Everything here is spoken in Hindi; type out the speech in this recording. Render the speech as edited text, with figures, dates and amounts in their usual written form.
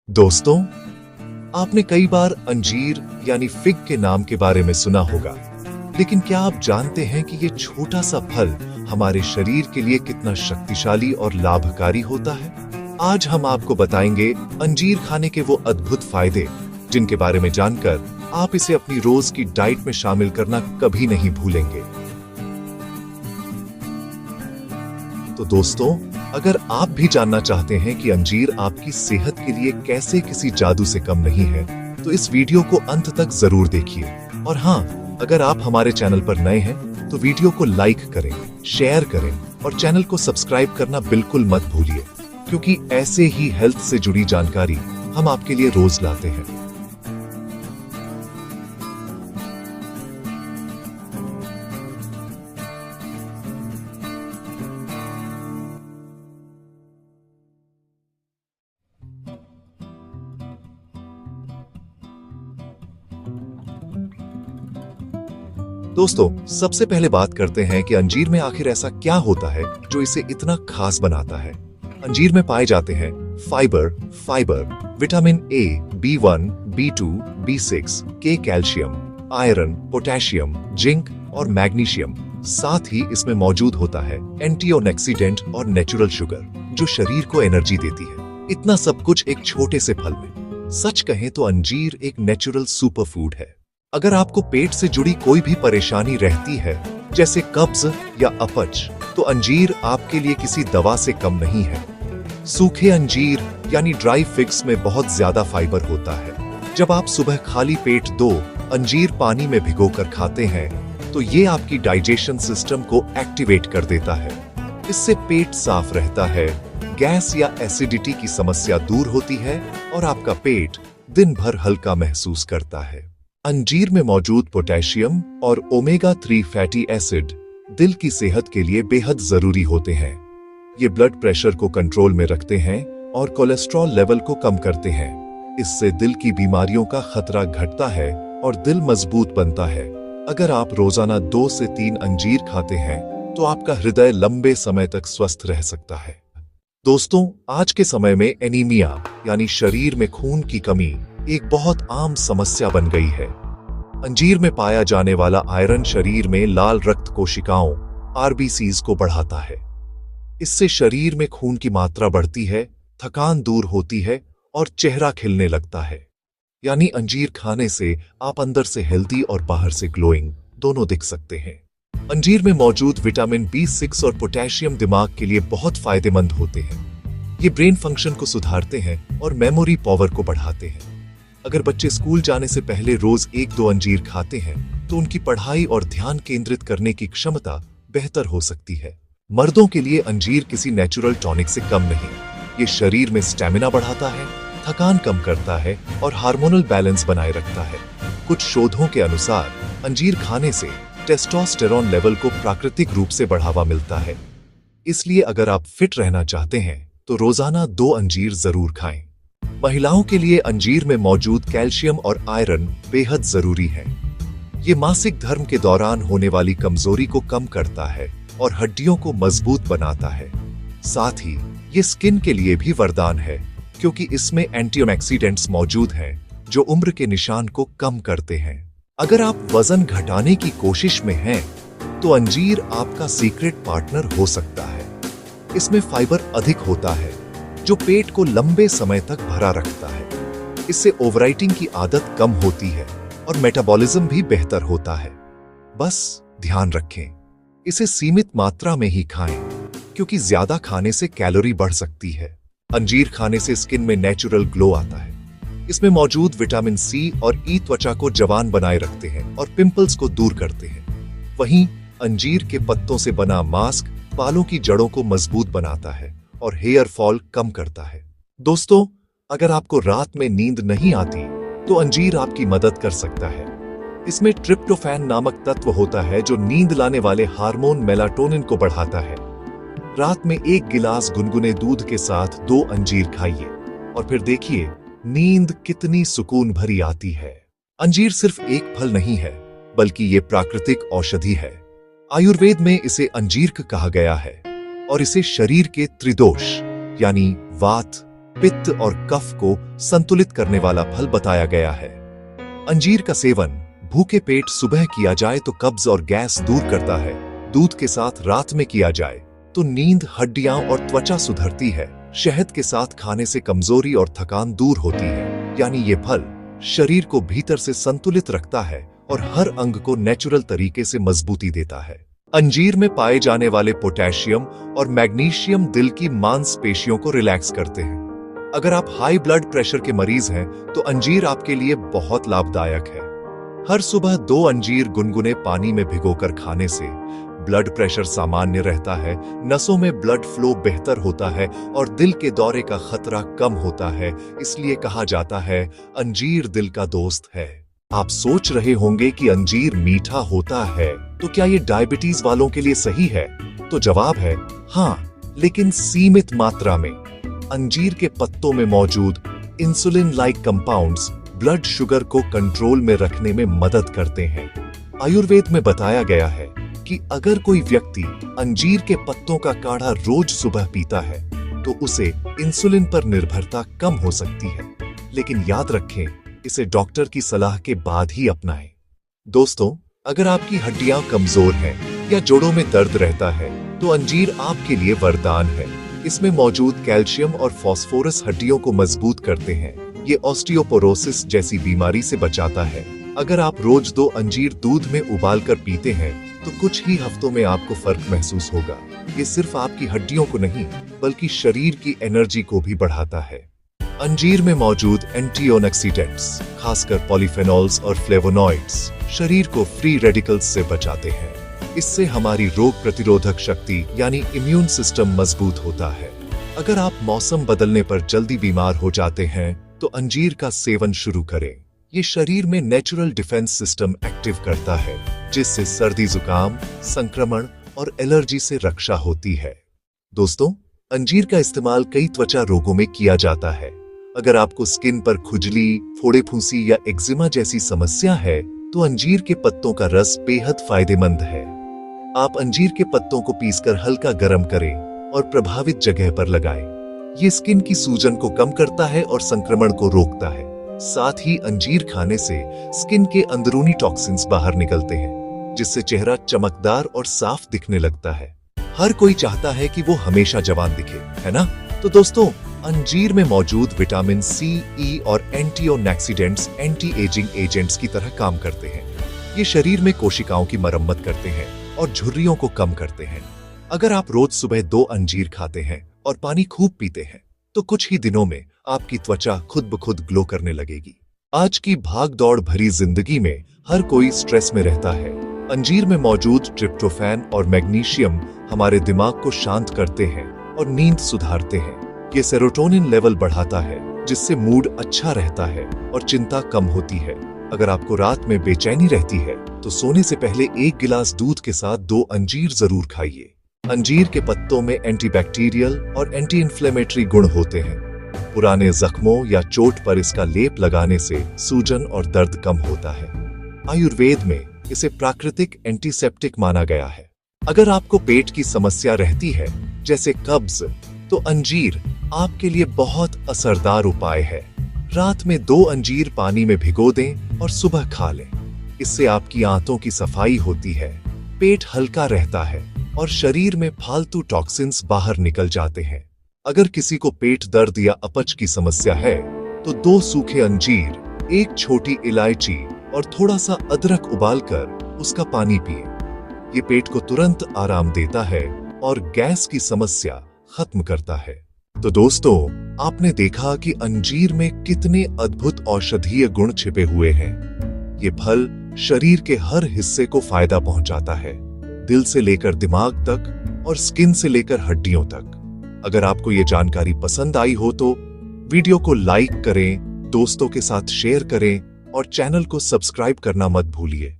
दोस्तों, आपने कई बार अंजीर यानी फिग के नाम के बारे में सुना होगा, लेकिन क्या आप जानते हैं कि ये छोटा सा फल हमारे शरीर के लिए कितना शक्तिशाली और लाभकारी होता है? आज हम आपको बताएंगे अंजीर खाने के वो अद्भुत फायदे, जिनके बारे में जानकर आप इसे अपनी रोज की डाइट में शामिल करना कभी नहीं भूलेंगे। तो दोस्तों, अगर आप भी जानना चाहते हैं कि अंजीर आपकी सेहत के लिए कैसे किसी जादू से कम नहीं है, तो इस वीडियो को अंत तक जरूर देखिए। और हाँ, अगर आप हमारे चैनल पर नए हैं तो वीडियो को लाइक करें, शेयर करें और चैनल को सब्सक्राइब करना बिल्कुल मत भूलिए, क्योंकि ऐसे ही हेल्थ से जुड़ी जानकारी हम आपके लिए रोज लाते हैं। दोस्तों, सबसे पहले बात करते हैं कि अंजीर में आखिर ऐसा क्या होता है जो इसे इतना खास बनाता है। अंजीर में पाए जाते हैं fibre, vitamin A, B1, B2, B6, के, कैल्शियम, आयरन, पोटेशियम, जिंक और मैग्नीशियम। साथ ही इसमें मौजूद होता है एंटीऑक्सीडेंट और नेचुरल शुगर, जो शरीर को एनर्जी देती है। इतना सब कुछ एक छोटे से फल में। सच कहें तो अंजीर एक नेचुरल सुपर फूड है। अगर आपको पेट से जुड़ी कोई भी परेशानी रहती है, जैसे कब्ज या अपच, तो अंजीर आपके लिए किसी दवा से कम नहीं है। सूखे अंजीर यानी ड्राई फिग्स में बहुत ज्यादा फाइबर होता है। जब आप सुबह खाली पेट 2 अंजीर पानी में भिगोकर खाते हैं, तो ये आपकी डाइजेशन सिस्टम को एक्टिवेट कर देता है। इससे पेट साफ रहता है, गैस या एसिडिटी की समस्या दूर होती है और आपका पेट दिन भर हल्का महसूस करता है। अंजीर में मौजूद पोटेशियम और ओमेगा 3 फैटी एसिड दिल की सेहत के लिए बेहद जरूरी होते हैं। ये ब्लड प्रेशर को कंट्रोल में रखते हैं और कोलेस्ट्रॉल लेवल को कम करते हैं। इससे दिल की बीमारियों का खतरा घटता है और दिल मजबूत बनता है। अगर आप रोजाना 2 से 3 अंजीर खाते हैं, तो आपका हृदय लंबे समय तक स्वस्थ रह सकता है। दोस्तों, आज के समय में एनीमिया यानी शरीर में खून की कमी एक बहुत आम समस्या बन गई है। अंजीर में पाया जाने वाला आयरन शरीर में लाल रक्त कोशिकाओं RBCs को बढ़ाता है। इससे शरीर में खून की मात्रा बढ़ती है, थकान दूर होती है और चेहरा खिलने लगता है। यानी अंजीर खाने से आप अंदर से हेल्दी और बाहर से ग्लोइंग दोनों दिख सकते हैं। अंजीर में मौजूद विटामिन B6 और पोटेशियम दिमाग के लिए बहुत फायदेमंद होते हैं। ये ब्रेन फंक्शन को सुधारते हैं और मेमोरी पावर को बढ़ाते हैं। अगर बच्चे स्कूल जाने से पहले रोज 1-2 अंजीर खाते हैं, तो उनकी पढ़ाई और ध्यान केंद्रित करने की क्षमता बेहतर हो सकती है। मर्दों के लिए अंजीर किसी नेचुरल टॉनिक से कम नहीं। ये शरीर में स्टेमिना बढ़ाता है, थकान कम करता है और हार्मोनल बैलेंस बनाए रखता है। कुछ शोधों के अनुसार अंजीर खाने से टेस्टोस्टेरोन लेवल को प्राकृतिक रूप से बढ़ावा मिलता है। इसलिए अगर आप फिट रहना चाहते हैं, तो रोजाना 2 अंजीर जरूर खाएं। महिलाओं के लिए अंजीर में मौजूद कैल्शियम और आयरन बेहद जरूरी है। ये मासिक धर्म के दौरान होने वाली कमजोरी को कम करता है और हड्डियों को मजबूत बनाता है। साथ ही ये स्किन के लिए भी वरदान है, क्योंकि इसमें एंटीऑक्सीडेंट्स मौजूद हैं, जो उम्र के निशान को कम करते हैं। अगर आप वजन घटाने की कोशिश में हैं, तो अंजीर आपका सीक्रेट पार्टनर हो सकता है। इसमें फाइबर अधिक होता है, जो पेट को लंबे समय तक भरा रखता है। इससे ओवरईटिंग की आदत कम होती है और मेटाबॉलिज्म भी बेहतर होता है। बस ध्यान रखें, इसे सीमित मात्रा में ही खाएं, क्योंकि ज्यादा खाने से कैलोरी बढ़ सकती है। अंजीर खाने से स्किन में नेचुरल ग्लो आता है। इसमें मौजूद विटामिन C और E त्वचा को जवान बनाए रखते हैं और पिंपल्स को दूर करते हैं। वहीं अंजीर के पत्तों से बना मास्क बालों की जड़ों को मजबूत बनाता है और हेयर फॉल कम करता है। दोस्तों, अगर आपको रात में नींद नहीं आती, तो अंजीर आपकी मदद कर सकता है। इसमें ट्रिप्टोफैन नामक तत्व होता है, जो नींद लाने वाले हार्मोन मेलाटोनिन को बढ़ाता है। रात में 1 गिलास गुनगुने दूध के साथ 2 अंजीर खाइए और फिर देखिए नींद कितनी सुकून भरी आती है। अंजीर सिर्फ एक फल नहीं है, बल्कि ये प्राकृतिक औषधि है। आयुर्वेद में इसे अंजीर कहा गया है और इसे शरीर के त्रिदोष यानी वात, पित्त और कफ को संतुलित करने वाला फल बताया गया है। अंजीर का सेवन भूखे पेट सुबह किया जाए तो कब्ज और गैस दूर करता है। दूध के साथ रात में किया जाए तो नींद, हड्डियां और त्वचा सुधरती है। शहद के साथ खाने से कमजोरी और थकान दूर होती है। यानी ये फल शरीर को भीतर से संतुलित रखता है और हर अंग को नेचुरल तरीके से मजबूती देता है। अंजीर में पाए जाने वाले पोटेशियम और मैग्नीशियम दिल की मांसपेशियों को रिलैक्स करते हैं। अगर आप हाई ब्लड प्रेशर के मरीज हैं तो अंजीर आपके लिए बहुत लाभदायक है। हर सुबह 2 अंजीर गुनगुने पानी में भिगोकर खाने से ब्लड प्रेशर सामान्य रहता है, नसों में ब्लड फ्लो बेहतर होता है और दिल के दौरे का खतरा कम होता है। इसलिए कहा जाता है अंजीर दिल का दोस्त है। आप सोच रहे होंगे कि अंजीर मीठा होता है, तो क्या ये डायबिटीज वालों के लिए सही है? तो जवाब है हाँ, लेकिन सीमित मात्रा में। अंजीर के पत्तों में मौजूद insulin like compounds blood sugar को कंट्रोल में रखने में मदद करते हैं। आयुर्वेद में बताया गया है कि अगर कोई व्यक्ति अंजीर के पत्तों का काढ़ा रोज सुबह पीता है तो उसे इंसुलिन पर निर्भरता कम हो सकती है। लेकिन याद रखें, इसे डॉक्टर की सलाह के बाद ही अपनाएं। दोस्तों, अगर आपकी हड्डियां कमजोर हैं या जोड़ों में दर्द रहता है तो अंजीर आपके लिए वरदान है। इसमें मौजूद कैल्शियम और फास्फोरस हड्डियों को मजबूत करते हैं। ये ऑस्टियोपोरोसिस जैसी बीमारी से बचाता है। अगर आप रोज 2 अंजीर दूध में उबालकर पीते हैं तो कुछ ही हफ्तों में आपको फर्क महसूस होगा। ये सिर्फ आपकी हड्डियों को नहीं बल्कि शरीर की एनर्जी को भी बढ़ाता है। अंजीर में मौजूद एंटीऑक्सीडेंट्स, खासकर पॉलीफेनॉल्स और फ्लेवोनॉइड्स, शरीर को फ्री रेडिकल्स से बचाते हैं। इससे हमारी रोग प्रतिरोधक शक्ति यानी इम्यून सिस्टम मजबूत होता है। अगर आप मौसम बदलने पर जल्दी बीमार हो जाते हैं तो अंजीर का सेवन शुरू करें। ये शरीर में नेचुरल डिफेंस सिस्टम एक्टिव करता है, जिससे सर्दी, जुकाम, संक्रमण और एलर्जी से रक्षा होती है। दोस्तों, अंजीर का इस्तेमाल कई त्वचा रोगों में किया जाता है। अगर आपको स्किन पर खुजली, फोड़े, फुंसी या एक्जिमा जैसी समस्या है तो अंजीर के पत्तों का रस बेहद फायदेमंद है। आप अंजीर के पत्तों को पीसकर हल्का गर्म करें और प्रभावित जगह पर लगाएं। ये स्किन की सूजन को कम करता है और संक्रमण को रोकता है। साथ ही अंजीर खाने से स्किन के अंदरूनी टॉक्सिन्स बाहर निकलते हैं, जिससे चेहरा चमकदार और साफ दिखने लगता है। हर कोई चाहता है कि वो हमेशा जवान दिखे, है ना? तो दोस्तों, अंजीर में मौजूद विटामिन सी, ई और एंटीऑक्सीडेंट्स एंटी एजिंग एजेंट्स की तरह काम करते हैं। ये शरीर में कोशिकाओं की मरम्मत करते हैं और झुर्रियों को कम करते हैं। अगर आप रोज सुबह 2 अंजीर खाते हैं और पानी खूब पीते हैं तो कुछ ही दिनों में आपकी त्वचा खुद ब खुद ग्लो करने लगेगी। आज की भाग दौड़ भरी जिंदगी में हर कोई स्ट्रेस में रहता है। अंजीर में मौजूद ट्रिप्टोफैन और मैग्नीशियम हमारे दिमाग को शांत करते हैं और नींद सुधारते हैं। ये सेरोटोनिन लेवल बढ़ाता है, जिससे मूड अच्छा रहता है और चिंता कम होती है। अगर आपको रात में बेचैनी रहती है तो सोने से पहले 1 गिलास दूध के साथ 2 अंजीर जरूर खाइए। अंजीर के पत्तों में एंटीबैक्टीरियल और एंटी इन्फ्लेमेटरी गुण होते हैं। पुराने जख्मों या चोट पर इसका लेप लगाने से सूजन और दर्द कम होता है। आयुर्वेद में इसे प्राकृतिक एंटीसेप्टिक माना गया है। अगर आपको पेट की समस्या रहती है, जैसे कब्ज, तो अंजीर आपके लिए बहुत असरदार उपाय है। रात में 2 अंजीर पानी में भिगो दें और सुबह खा लें। इससे आपकी आंतों की सफाई होती है, पेट हल्का रहता है और शरीर में फालतू टॉक्सिन्स बाहर निकल जाते हैं। अगर किसी को पेट दर्द या अपच की समस्या है तो 2 सूखे अंजीर, 1 छोटी इलायची और थोड़ा सा अदरक उबालकर उसका पानी पिए। ये पेट को तुरंत आराम देता है और गैस की समस्या खत्म करता है। तो दोस्तों, आपने देखा कि अंजीर में कितने अद्भुत औषधीय गुण छिपे हुए हैं। ये फल शरीर के हर हिस्से को फायदा पहुंचाता है, दिल से लेकर दिमाग तक और स्किन से लेकर हड्डियों तक। अगर आपको ये जानकारी पसंद आई हो तो वीडियो को लाइक करें, दोस्तों के साथ शेयर करें और चैनल को सब्सक्राइब करना मत भूलिए।